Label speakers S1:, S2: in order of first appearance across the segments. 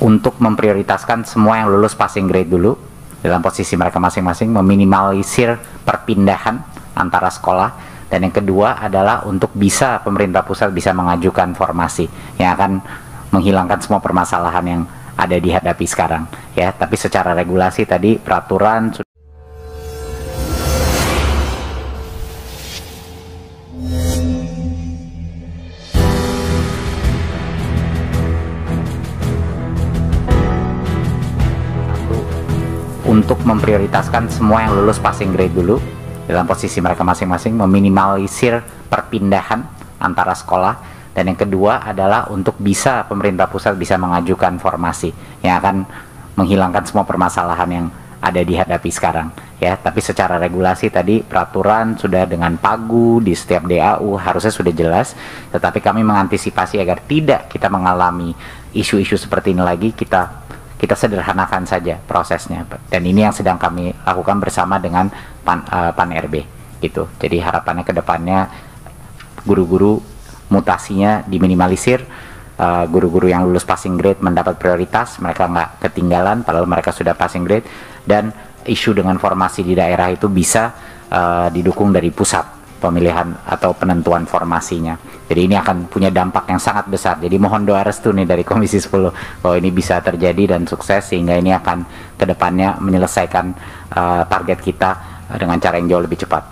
S1: untuk memprioritaskan semua yang lulus passing grade dulu dalam posisi mereka masing-masing, meminimalisir perpindahan antara sekolah, dan yang kedua adalah untuk bisa pemerintah pusat bisa mengajukan formasi yang akan menghilangkan semua permasalahan yang ada dihadapi sekarang ya. Tapi secara regulasi tadi peraturan untuk memprioritaskan semua yang lulus passing grade dulu dalam posisi mereka masing-masing, meminimalisir perpindahan antara sekolah, dan yang kedua adalah untuk bisa pemerintah pusat bisa mengajukan formasi yang akan menghilangkan semua permasalahan yang ada dihadapi sekarang ya. Tapi secara regulasi tadi peraturan sudah dengan pagu di setiap DAU harusnya sudah jelas, tetapi kami mengantisipasi agar tidak kita mengalami isu-isu seperti ini lagi, kita sederhanakan saja prosesnya, dan ini yang sedang kami lakukan bersama dengan Pan RB gitu. Jadi harapannya ke depannya guru-guru mutasinya diminimalisir, guru-guru yang lulus passing grade mendapat prioritas, mereka nggak ketinggalan padahal mereka sudah passing grade, dan isu dengan formasi di daerah itu bisa didukung dari pusat pemilihan atau penentuan formasinya. Jadi ini akan punya dampak yang sangat besar. Jadi mohon doa restu nih dari Komisi 10 bahwa ini bisa terjadi dan sukses, sehingga ini akan kedepannya menyelesaikan target kita dengan cara yang jauh lebih cepat.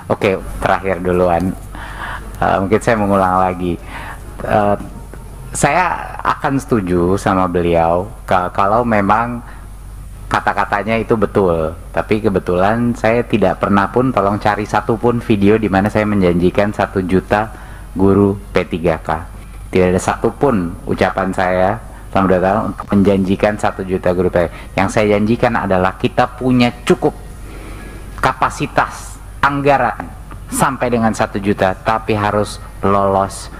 S1: Oke, terakhir duluan, mungkin saya mengulang lagi. Saya akan setuju sama beliau kalau memang kata-katanya itu betul, tapi kebetulan saya tidak pernah pun tolong cari satu pun video di mana saya menjanjikan 1 juta guru P3K. Tidak ada satu pun ucapan saya selama 2 tahun untuk menjanjikan 1 juta guru P3K. Yang saya janjikan adalah kita punya cukup kapasitas anggaran sampai dengan 1 juta, tapi harus lolos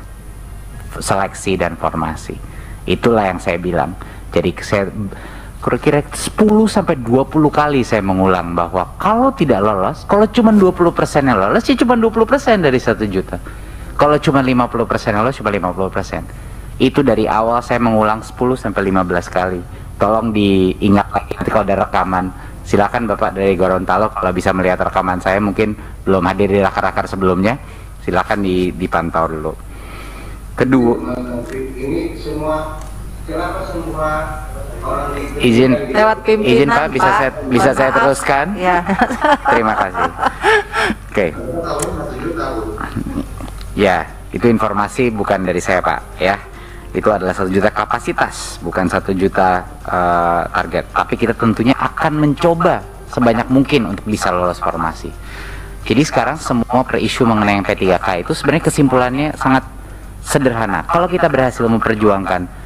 S1: seleksi dan formasi. Itulah yang saya bilang. Jadi saya kira-kira 10 sampai 20 kali saya mengulang bahwa kalau tidak lolos, kalau cuma 20% yang lolos, ya cuma 20% dari 1 juta. Kalau cuma 50% yang lolos, cuma 50%. Itu dari awal saya mengulang 10 sampai 15 kali. Tolong diingat lagi nanti kalau ada rekaman. Silakan Bapak dari Gorontalo kalau bisa melihat rekaman saya, mungkin belum hadir di rakar-rakar sebelumnya, silakan dipantau dulu. Kedua,
S2: ini semua kenapa semua
S1: izin
S3: lewat pimpinan,
S1: izin Pak, bisa saya teruskan?
S3: Ya.
S1: Terima kasih. Oke. Ya, itu informasi bukan dari saya Pak ya. Itu adalah 1 juta kapasitas, bukan 1 juta target. Tapi kita tentunya akan mencoba sebanyak mungkin untuk bisa lolos formasi. Jadi sekarang semua per-isu mengenai yang P3K itu sebenarnya kesimpulannya sangat sederhana. Kalau kita berhasil memperjuangkan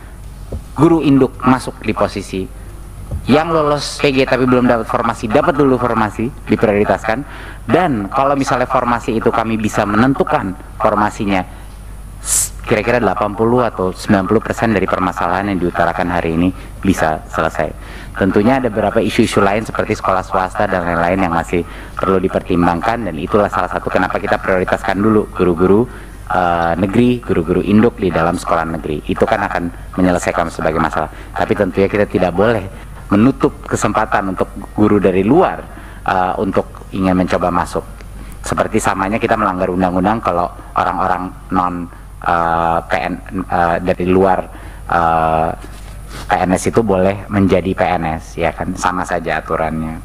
S1: guru induk masuk di posisi yang lolos PG tapi belum dapat formasi, dapat dulu formasi, diprioritaskan. Dan kalau misalnya formasi itu kami bisa menentukan formasinya kira-kira 80 atau 90% dari permasalahan yang diutarakan hari ini bisa selesai. Tentunya ada beberapa isu-isu lain seperti sekolah swasta dan lain-lain yang masih perlu dipertimbangkan, dan itulah salah satu kenapa kita prioritaskan dulu guru-guru negeri, guru-guru induk di dalam sekolah negeri. Itu kan akan menyelesaikan sebagai masalah. Tapi tentunya kita tidak boleh menutup kesempatan untuk guru dari luar untuk ingin mencoba masuk. Seperti samanya kita melanggar undang-undang kalau orang-orang non dari luar PNS itu boleh menjadi PNS, ya kan, sama saja aturannya.